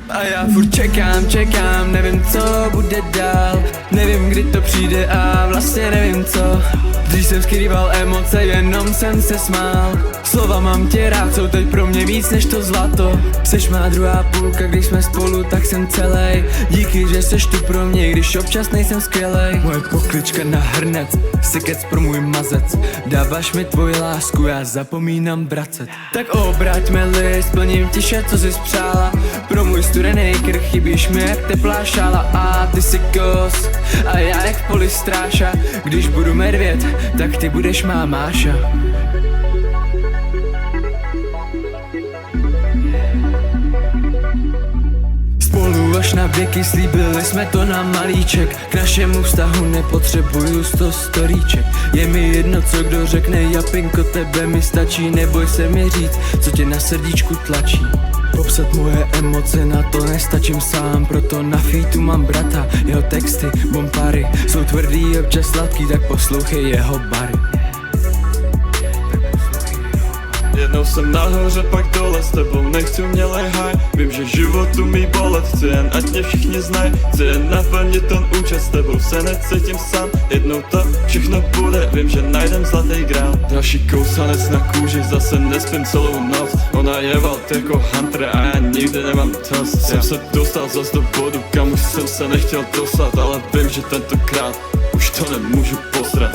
A já furt čekám, nevím co bude dál. Nevím kdy to přijde a vlastně nevím co. Když jsem skrýval emoce, jenom jsem se smál. Slova mám tě rád, jsou teď pro mě víc než to zlato. Seš má druhá půlka, když jsme spolu, tak jsem celej. Díky, že seš tu pro mě, když občas nejsem skvělej. Moje poklička na hrnec, sekec pro můj mazec. Dáváš mi tvoji lásku, já zapomínám vracet. Tak obraťme list, plním tiše, co jsi spřála. Pro můj studený krk chybíš mi jak teplá šála. A ty jsi kos a já jak polistráša. Když budu medvěd, tak ty budeš má Máša. Spolu až na věky, slíbili jsme to na malíček. K našemu vztahu nepotřebuju 100 storíček. Je mi jedno co kdo řekne, Japinko, tebe mi stačí. Neboj se mi říct, co tě na srdíčku tlačí. Popsat moje emoce, na to nestačím sám. Proto na featu mám brata, jeho texty, bombary jsou tvrdý, občas sladký, tak poslouchej jeho bary. Jednou jsem nahoře, pak dole, s tebou nechci mě lehaj. Vím, že život umí bolet, chci jen ať mě všichni znají. Chci jen naplnit ten účet, s tebou se necítím sám. Jednou to všechno bude, vím, že najdem zlatý grál. Další kousanec na kůži, zase nespím celou noc. Ona je valt jako hunter a já nikdy nemám dost. Jsem se dostal zas do bodu, kam už jsem se nechtěl dostat. Ale vím, že tentokrát už to nemůžu posrat.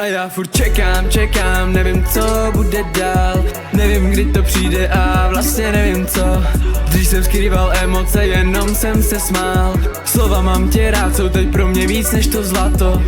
A já furt čekám, nevím co bude dál. Nevím kdy to přijde a vlastně nevím co. Když jsem skrýval emoce, jenom jsem se smál. Slova mám tě rád, jsou teď pro mě víc než to zlato.